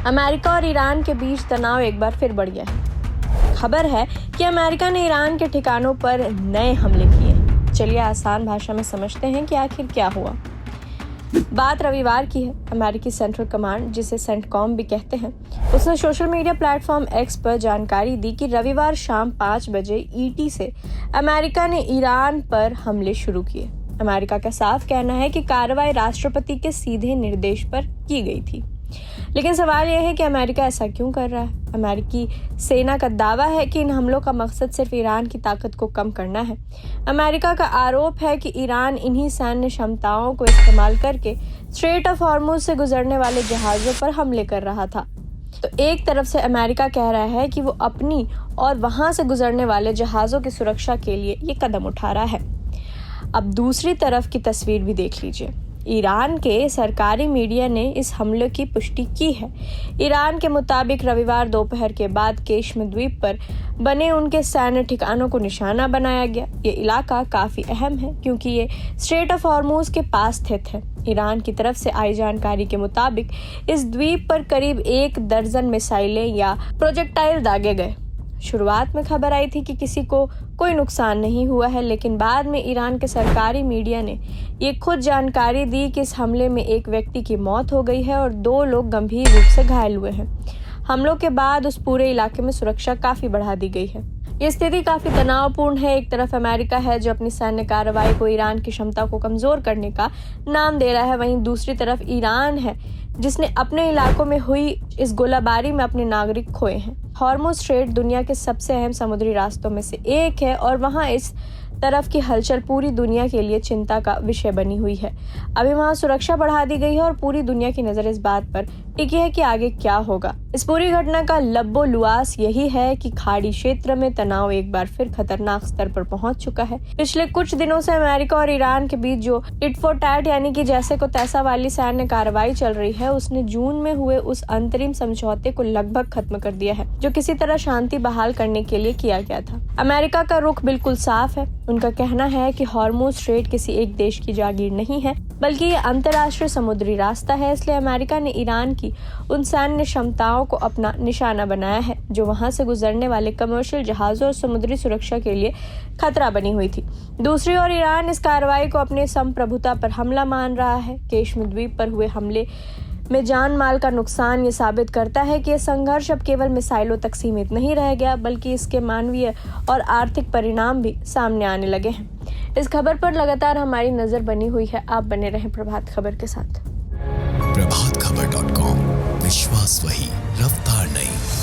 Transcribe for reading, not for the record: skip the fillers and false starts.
America और Iran के बीच तनाव एक बार फिर बढ़ गया है। खबर है कि अमेरिका ने ईरान के ठिकानों पर नए हमले किए। चलिए आसान भाषा में समझते हैं कि आखिर क्या हुआ। बात रविवार की है। अमेरिकी सेंट्रल कमांड, जिसे सेंटकॉम भी कहते हैं, उसने सोशल मीडिया प्लेटफॉर्म एक्स पर जानकारी दी कि रविवार शाम 5 बजे ईटी से अमेरिका ने ईरान पर हमले शुरू किए। अमेरिका का साफ कहना है कि कार्रवाई राष्ट्रपति के सीधे निर्देश पर की गई थी। लेकिन सवाल यह है कि अमेरिका ऐसा क्यों कर रहा है। अमेरिकी सेना का दावा है कि इन हमलों का मकसद सिर्फ ईरान की ताकत को कम करना है। अमेरिका का आरोप है कि ईरान इन्हीं सैन्य क्षमताओं को इस्तेमाल करके स्ट्रेट ऑफ हॉर्मुज से गुजरने वाले जहाजों पर हमले कर रहा था। तो एक तरफ से अमेरिका कह रहा है कि वो अपनी और वहां से गुजरने वाले जहाजों की सुरक्षा के लिए ये कदम उठा रहा है। अब दूसरी तरफ की तस्वीर भी देख लीजिए। ईरान के सरकारी मीडिया ने इस हमले की पुष्टि की है। ईरान के मुताबिक रविवार दोपहर के बाद केश्म द्वीप पर बने उनके सैन्य ठिकानों को निशाना बनाया गया। ये इलाका काफी अहम है क्योंकि ये स्ट्रेट ऑफ हॉर्मुज के पास स्थित है। ईरान की तरफ से आई जानकारी के मुताबिक इस द्वीप पर करीब 1 दर्जन मिसाइलें या प्रोजेक्टाइल दागे गए। शुरुआत में खबर आई थी कि किसी को कोई नुकसान नहीं हुआ है, लेकिन बाद में ईरान के सरकारी मीडिया ने ये खुद जानकारी दी कि इस हमले में एक व्यक्ति की मौत हो गई है और 2 लोग गंभीर रूप से घायल हुए हैं। हमलों के बाद उस पूरे इलाके में सुरक्षा काफी बढ़ा दी गई है। ये स्थिति काफी तनावपूर्ण है। एक तरफ अमेरिका है जो अपनी सैन्य कार्रवाई को ईरान की क्षमता को कमजोर करने का नाम दे रहा है, वहीं दूसरी तरफ ईरान है जिसने अपने इलाकों में हुई इस गोलाबारी में अपने नागरिक खोए हैं। हॉर्मुज स्ट्रेट दुनिया के सबसे अहम समुद्री रास्तों में से एक है और वहां इस तरफ की हलचल पूरी दुनिया के लिए चिंता का विषय बनी हुई है। अभी वहां सुरक्षा बढ़ा दी गई है और पूरी दुनिया की नजर इस बात पर टिकी है कि आगे क्या होगा। इस पूरी घटना का लब्बो लुआस यही है कि खाड़ी क्षेत्र में तनाव एक बार फिर खतरनाक स्तर पर पहुंच चुका है। पिछले कुछ दिनों से अमेरिका और ईरान के बीच जो टिट फॉर टैट यानी कि जैसे को तैसा वाली सैन्य कार्रवाई चल रही है, उसने जून में हुए उस अंतरिम समझौते को लगभग खत्म कर दिया है जो किसी तरह शांति बहाल करने के लिए किया गया था। अमेरिका का रुख बिल्कुल साफ है। उनका कहना है कि हॉर्मुज स्ट्रेट किसी एक देश की जागीर नहीं है, बल्कि ये अंतर्राष्ट्रीय समुद्री रास्ता है। इसलिए अमेरिका ने ईरान की उन सैन्य क्षमताओं को अपना निशाना बनाया है जो वहां से गुजरने वाले कमर्शियल जहाजों और समुद्री सुरक्षा के लिए खतरा बनी हुई थी। दूसरी ओर ईरान इस कार्रवाई को अपने संप्रभुता पर हमला मान रहा है। केश्म द्वीप पर हुए हमले में जान माल का नुकसान ये साबित करता है कि यह संघर्ष अब केवल मिसाइलों तक सीमित नहीं रह गया, बल्कि इसके मानवीय और आर्थिक परिणाम भी सामने आने लगे हैं। इस खबर पर लगातार हमारी नजर बनी हुई है। आप बने रहें प्रभात खबर के साथ। प्रभातखबर.com, विश्वास वही, रफ्तार नहीं।